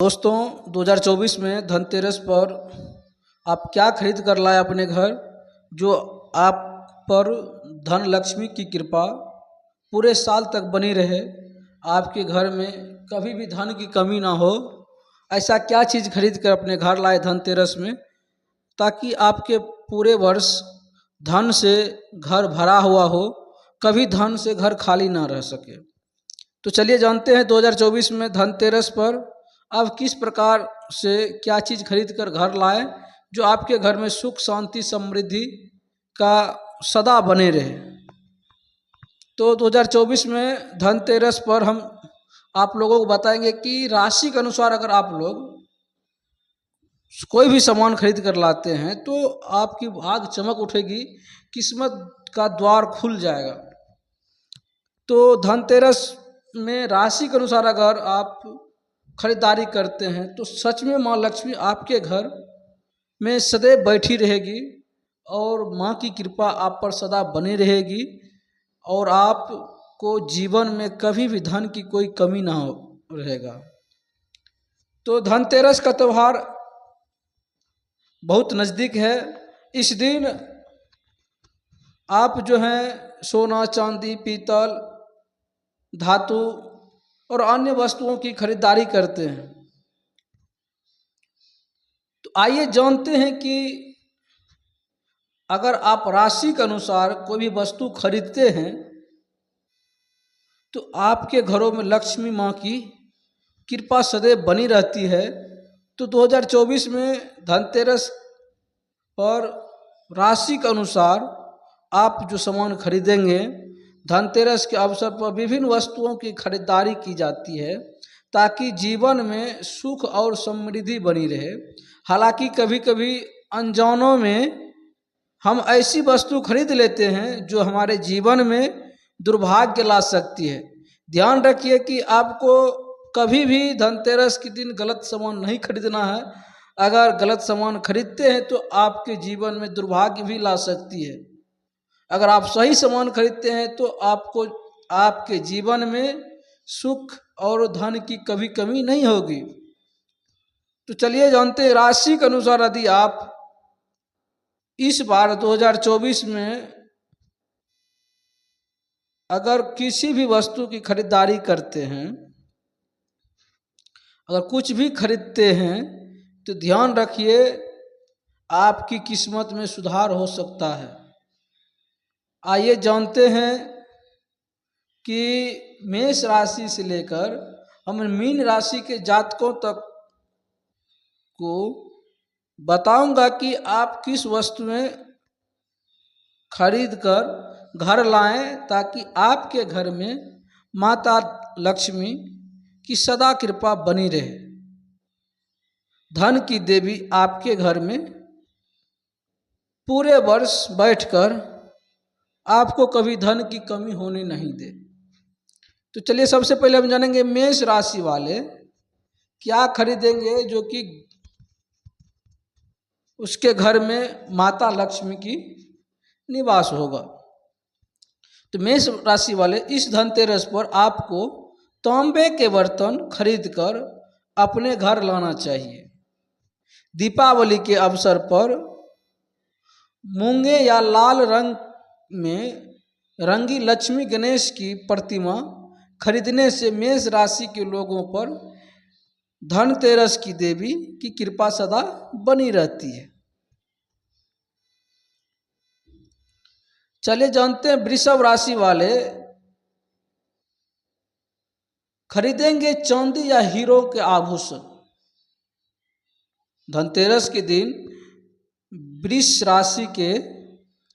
दोस्तों 2024 में धनतेरस पर आप क्या खरीद कर लाए अपने घर जो आप पर धन लक्ष्मी की कृपा पूरे साल तक बनी रहे, आपके घर में कभी भी धन की कमी ना हो। ऐसा क्या चीज़ खरीद कर अपने घर लाए धनतेरस में ताकि आपके पूरे वर्ष धन से घर भरा हुआ हो, कभी धन से घर खाली ना रह सके। तो चलिए जानते हैं 2024 में धनतेरस पर आप किस प्रकार से क्या चीज़ खरीद कर घर लाए जो आपके घर में सुख शांति समृद्धि का सदा बने रहे। तो 2024 में धनतेरस पर हम आप लोगों को बताएंगे कि राशि के अनुसार अगर आप लोग कोई भी सामान खरीद कर लाते हैं तो आपकी भाग चमक उठेगी, किस्मत का द्वार खुल जाएगा। तो धनतेरस में राशि के अनुसार अगर आप खरीदारी करते हैं तो सच में माँ लक्ष्मी आपके घर में सदैव बैठी रहेगी और माँ की कृपा आप पर सदा बनी रहेगी और आपको जीवन में कभी भी धन की कोई कमी ना हो रहेगा। तो धनतेरस का त्यौहार बहुत नज़दीक है। इस दिन आप जो हैं सोना चांदी पीतल धातु और अन्य वस्तुओं की खरीदारी करते हैं। तो आइए जानते हैं कि अगर आप राशि के अनुसार कोई भी वस्तु खरीदते हैं तो आपके घरों में लक्ष्मी माँ की कृपा सदैव बनी रहती है। तो 2024 में धनतेरस पर राशि के अनुसार आप जो सामान खरीदेंगे, धनतेरस के अवसर पर विभिन्न वस्तुओं की खरीदारी की जाती है ताकि जीवन में सुख और समृद्धि बनी रहे। हालांकि कभी कभी अनजानों में हम ऐसी वस्तु खरीद लेते हैं जो हमारे जीवन में दुर्भाग्य ला सकती है। ध्यान रखिए कि आपको कभी भी धनतेरस के दिन गलत सामान नहीं खरीदना है। अगर गलत सामान खरीदते हैं तो आपके जीवन में दुर्भाग्य भी ला सकती है। अगर आप सही सामान खरीदते हैं तो आपको आपके जीवन में सुख और धन की कभी कमी नहीं होगी। तो चलिए जानते हैं राशि के अनुसार यदि आप इस बार 2024 में अगर किसी भी वस्तु की खरीदारी करते हैं, अगर कुछ भी खरीदते हैं तो ध्यान रखिए आपकी किस्मत में सुधार हो सकता है। आइए जानते हैं कि मेष राशि से लेकर हम मीन राशि के जातकों तक को बताऊंगा कि आप किस वस्तुएं खरीद कर घर लाएं ताकि आपके घर में माता लक्ष्मी की सदा कृपा बनी रहे। धन की देवी आपके घर में पूरे वर्ष बैठकर आपको कभी धन की कमी होने नहीं दे। तो चलिए सबसे पहले हम जानेंगे मेष राशि वाले क्या खरीदेंगे जो कि उसके घर में माता लक्ष्मी की निवास होगा। तो मेष राशि वाले इस धनतेरस पर आपको तांबे के बर्तन खरीदकर अपने घर लाना चाहिए। दीपावली के अवसर पर मूंगे या लाल रंग में रंगी लक्ष्मी गणेश की प्रतिमा खरीदने से मेष राशि के लोगों पर धनतेरस की देवी की कृपा सदा बनी रहती है। चलिए जानते हैं वृषभ राशि वाले खरीदेंगे चांदी या हीरो के आभूषण। धनतेरस के दिन वृष राशि के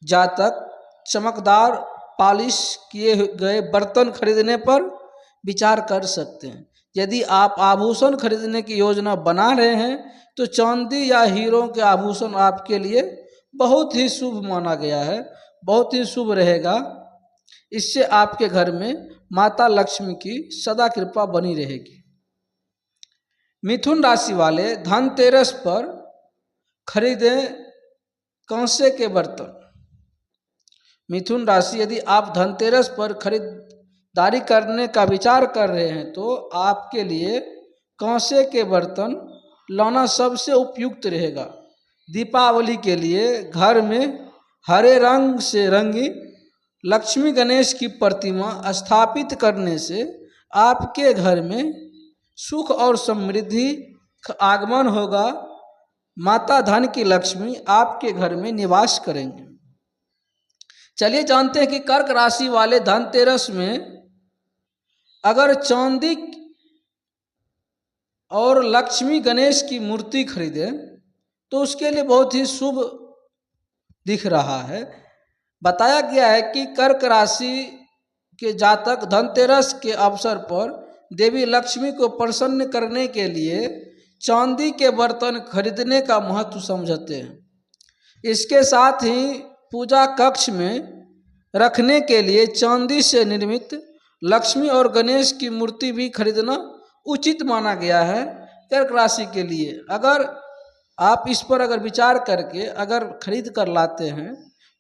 जातक चमकदार पॉलिश किए गए बर्तन खरीदने पर विचार कर सकते हैं। यदि आप आभूषण खरीदने की योजना बना रहे हैं तो चांदी या हीरो के आभूषण आपके लिए बहुत ही शुभ माना गया है, बहुत ही शुभ रहेगा। इससे आपके घर में माता लक्ष्मी की सदा कृपा बनी रहेगी। मिथुन राशि वाले धनतेरस पर खरीदें कांसे के बर्तन। मिथुन राशि यदि आप धनतेरस पर खरीदारी करने का विचार कर रहे हैं तो आपके लिए कांसे के बर्तन लाना सबसे उपयुक्त रहेगा। दीपावली के लिए घर में हरे रंग से रंगी लक्ष्मी गणेश की प्रतिमा स्थापित करने से आपके घर में सुख और समृद्धि का आगमन होगा। माता धन की लक्ष्मी आपके घर में निवास करेंगे। चलिए जानते हैं कि कर्क राशि वाले धनतेरस में अगर चांदी और लक्ष्मी गणेश की मूर्ति खरीदें तो उसके लिए बहुत ही शुभ दिख रहा है। बताया गया है कि कर्क राशि के जातक धनतेरस के अवसर पर देवी लक्ष्मी को प्रसन्न करने के लिए चांदी के बर्तन खरीदने का महत्व समझते हैं। इसके साथ ही पूजा कक्ष में रखने के लिए चांदी से निर्मित लक्ष्मी और गणेश की मूर्ति भी खरीदना उचित माना गया है कर्क राशि के लिए। अगर आप इस पर अगर विचार करके अगर खरीद कर लाते हैं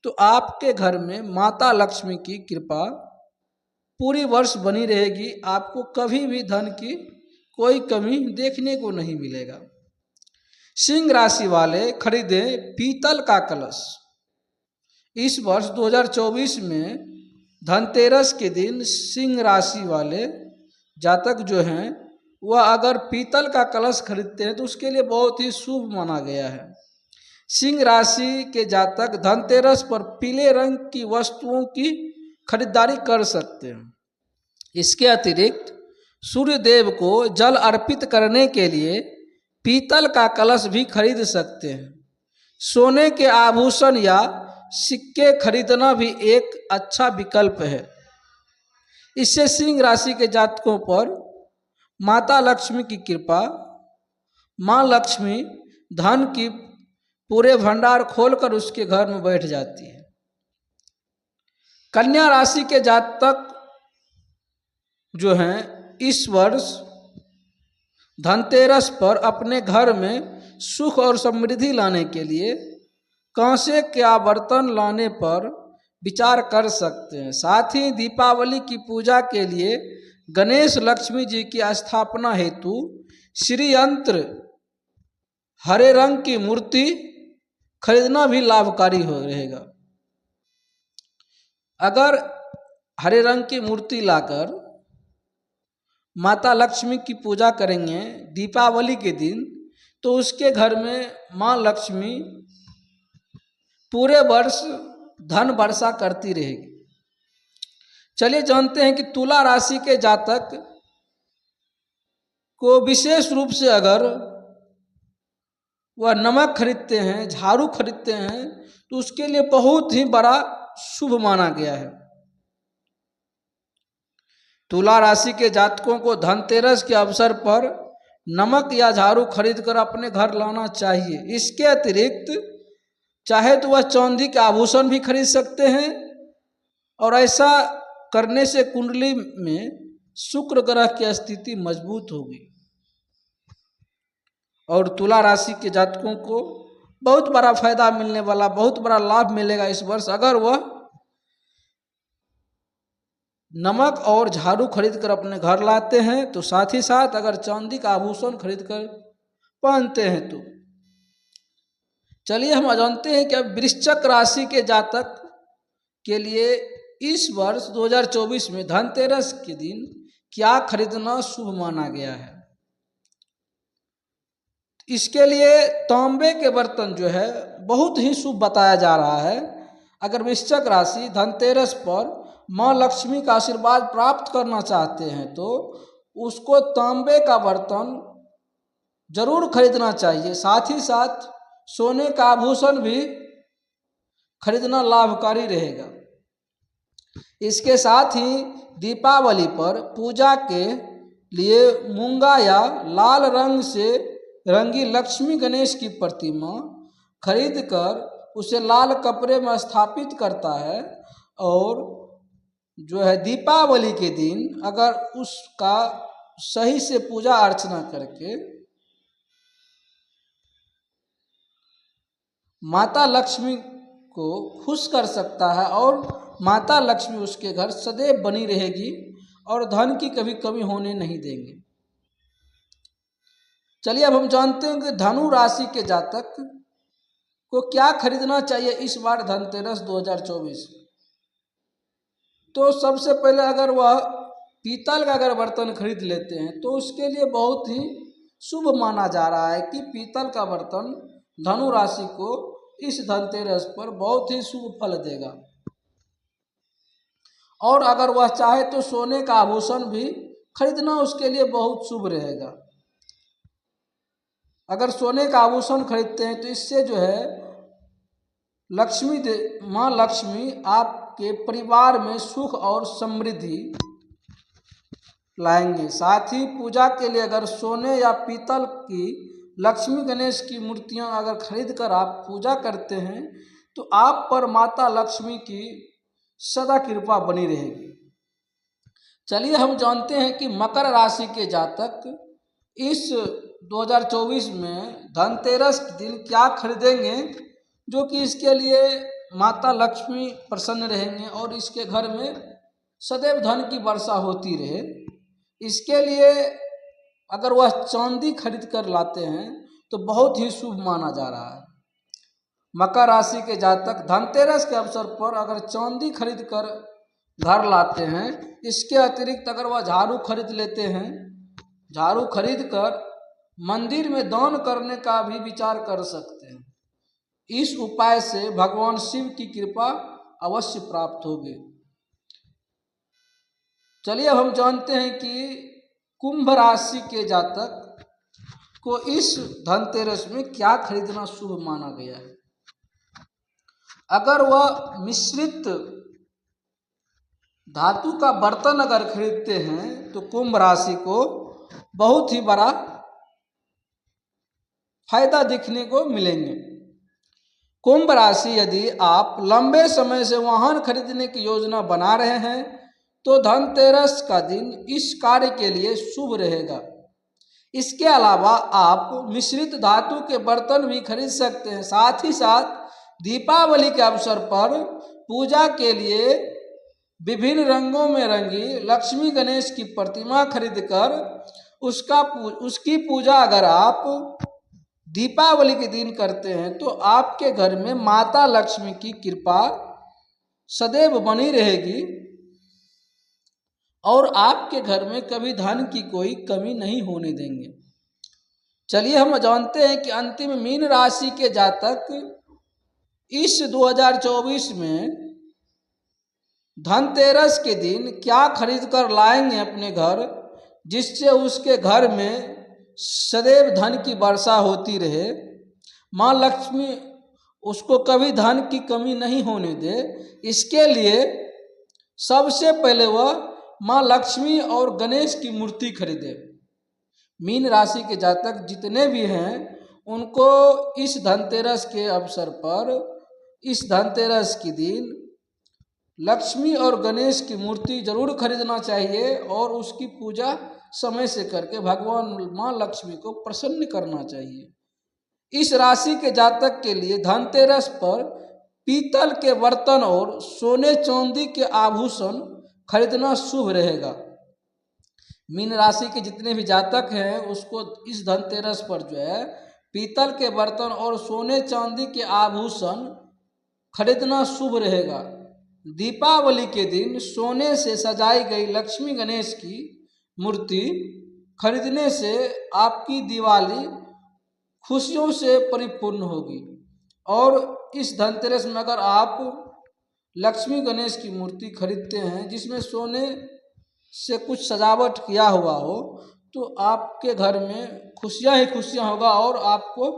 तो आपके घर में माता लक्ष्मी की कृपा पूरी वर्ष बनी रहेगी। आपको कभी भी धन की कोई कमी देखने को नहीं मिलेगा। सिंह राशि वाले खरीदें पीतल का कलश। इस वर्ष 2024 में धनतेरस के दिन सिंह राशि वाले जातक जो हैं वह अगर पीतल का कलश खरीदते हैं तो उसके लिए बहुत ही शुभ माना गया है। सिंह राशि के जातक धनतेरस पर पीले रंग की वस्तुओं की खरीदारी कर सकते हैं। इसके अतिरिक्त सूर्य देव को जल अर्पित करने के लिए पीतल का कलश भी खरीद सकते हैं। सोने के आभूषण या सिक्के खरीदना भी एक अच्छा विकल्प है। इससे सिंह राशि के जातकों पर माता लक्ष्मी की कृपा, माँ लक्ष्मी धन की पूरे भंडार खोलकर उसके घर में बैठ जाती है। कन्या राशि के जातक जो हैं इस वर्ष धनतेरस पर अपने घर में सुख और समृद्धि लाने के लिए कांसे का बर्तन लाने पर विचार कर सकते हैं। साथ ही दीपावली की पूजा के लिए गणेश लक्ष्मी जी की स्थापना हेतु श्री यंत्र हरे रंग की मूर्ति खरीदना भी लाभकारी हो रहेगा। अगर हरे रंग की मूर्ति लाकर माता लक्ष्मी की पूजा करेंगे दीपावली के दिन तो उसके घर में माँ लक्ष्मी पूरे वर्ष धन वर्षा करती रहेगी। चलिए जानते हैं कि तुला राशि के जातक को विशेष रूप से अगर वह नमक खरीदते हैं, झाड़ू खरीदते हैं तो उसके लिए बहुत ही बड़ा शुभ माना गया है। तुला राशि के जातकों को धनतेरस के अवसर पर नमक या झाड़ू खरीदकर अपने घर लाना चाहिए। इसके अतिरिक्त चाहे तो वह चांदी के आभूषण भी खरीद सकते हैं और ऐसा करने से कुंडली में शुक्र ग्रह की स्थिति मजबूत होगी और तुला राशि के जातकों को बहुत बड़ा फायदा मिलने वाला, बहुत बड़ा लाभ मिलेगा इस वर्ष अगर वह नमक और झाड़ू खरीद कर अपने घर लाते हैं तो साथ ही साथ अगर चांदी का आभूषण खरीद कर पहनते हैं तो। चलिए हम जानते हैं कि अब वृश्चिक राशि के जातक के लिए इस वर्ष 2024 में धनतेरस के दिन क्या खरीदना शुभ माना गया है। इसके लिए तांबे के बर्तन जो है बहुत ही शुभ बताया जा रहा है। अगर वृश्चिक राशि धनतेरस पर माँ लक्ष्मी का आशीर्वाद प्राप्त करना चाहते हैं तो उसको तांबे का बर्तन जरूर खरीदना चाहिए। साथ ही साथ सोने का आभूषण भी खरीदना लाभकारी रहेगा। इसके साथ ही दीपावली पर पूजा के लिए मूंगा या लाल रंग से रंगी लक्ष्मी गणेश की प्रतिमा खरीदकर उसे लाल कपड़े में स्थापित करता है और जो है दीपावली के दिन अगर उसका सही से पूजा अर्चना करके माता लक्ष्मी को खुश कर सकता है और माता लक्ष्मी उसके घर सदैव बनी रहेगी और धन की कभी कमी होने नहीं देंगे। चलिए अब हम जानते हैं कि धनु राशि के जातक को क्या खरीदना चाहिए इस बार धनतेरस 2024। तो सबसे पहले अगर वह पीतल का अगर बर्तन खरीद लेते हैं तो उसके लिए बहुत ही शुभ माना जा रहा है कि पीतल का बर्तन धनु राशि को इस धनतेरस पर बहुत ही शुभ फल देगा। और अगर वह चाहे तो सोने का आभूषण भी खरीदना उसके लिए बहुत शुभ रहेगा। अगर सोने का आभूषण खरीदते हैं तो इससे जो है माँ लक्ष्मी आपके परिवार में सुख और समृद्धि लाएंगे। साथ ही पूजा के लिए अगर सोने या पीतल की लक्ष्मी गणेश की मूर्तियां अगर खरीद कर आप पूजा करते हैं तो आप पर माता लक्ष्मी की सदा कृपा बनी रहेगी। चलिए हम जानते हैं कि मकर राशि के जातक इस 2024 में धनतेरस के दिन क्या खरीदेंगे जो कि इसके लिए माता लक्ष्मी प्रसन्न रहेंगे और इसके घर में सदैव धन की वर्षा होती रहे। इसके लिए अगर वह चांदी खरीद कर लाते हैं तो बहुत ही शुभ माना जा रहा है। मकर राशि के जातक धनतेरस के अवसर पर अगर चांदी खरीद कर घर लाते हैं, इसके अतिरिक्त अगर वह झाड़ू खरीद लेते हैं, झाड़ू खरीद कर मंदिर में दान करने का भी विचार कर सकते हैं। इस उपाय से भगवान शिव की कृपा अवश्य प्राप्त होगी। चलिए अब हम जानते हैं कि कुंभ राशि के जातक को इस धनतेरस में क्या खरीदना शुभ माना गया है। अगर वह मिश्रित धातु का बर्तन अगर खरीदते हैं तो कुंभ राशि को बहुत ही बड़ा फायदा दिखने को मिलेंगे। कुंभ राशि यदि आप लंबे समय से वाहन खरीदने की योजना बना रहे हैं तो धनतेरस का दिन इस कार्य के लिए शुभ रहेगा। इसके अलावा आप मिश्रित धातु के बर्तन भी खरीद सकते हैं। साथ ही साथ दीपावली के अवसर पर पूजा के लिए विभिन्न रंगों में रंगी लक्ष्मी गणेश की प्रतिमा खरीदकर उसकी पूजा अगर आप दीपावली के दिन करते हैं तो आपके घर में माता लक्ष्मी की कृपा सदैव बनी रहेगी और आपके घर में कभी धन की कोई कमी नहीं होने देंगे। चलिए हम जानते हैं कि अंतिम मीन राशि के जातक इस 2024 में धनतेरस के दिन क्या खरीद कर लाएंगे अपने घर जिससे उसके घर में सदैव धन की वर्षा होती रहे, माँ लक्ष्मी उसको कभी धन की कमी नहीं होने दे। इसके लिए सबसे पहले वह माँ लक्ष्मी और गणेश की मूर्ति खरीदे। मीन राशि के जातक जितने भी हैं उनको इस धनतेरस के अवसर पर इस धनतेरस के दिन लक्ष्मी और गणेश की मूर्ति जरूर खरीदना चाहिए और उसकी पूजा समय से करके भगवान माँ लक्ष्मी को प्रसन्न करना चाहिए। इस राशि के जातक के लिए धनतेरस पर पीतल के बर्तन और सोने चांदी के आभूषण खरीदना शुभ रहेगा। मीन राशि के जितने भी जातक हैं उसको इस धनतेरस पर जो है पीतल के बर्तन और सोने चांदी के आभूषण खरीदना शुभ रहेगा। दीपावली के दिन सोने से सजाई गई लक्ष्मी गणेश की मूर्ति खरीदने से आपकी दिवाली खुशियों से परिपूर्ण होगी। और इस धनतेरस में अगर आप लक्ष्मी गणेश की मूर्ति खरीदते हैं जिसमें सोने से कुछ सजावट किया हुआ हो तो आपके घर में खुशियां ही खुशियां होगा और आपको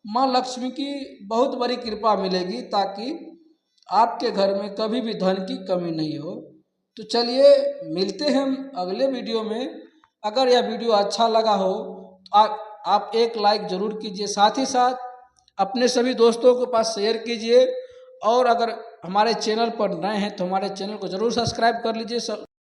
माँ लक्ष्मी की बहुत बड़ी कृपा मिलेगी ताकि आपके घर में कभी भी धन की कमी नहीं हो। तो चलिए मिलते हैं हम अगले वीडियो में। अगर यह वीडियो अच्छा लगा हो तो आप एक लाइक ज़रूर कीजिए, साथ ही साथ अपने सभी दोस्तों के पास शेयर कीजिए और अगर हमारे चैनल पर नए हैं तो हमारे चैनल को ज़रूर सब्सक्राइब कर लीजिए।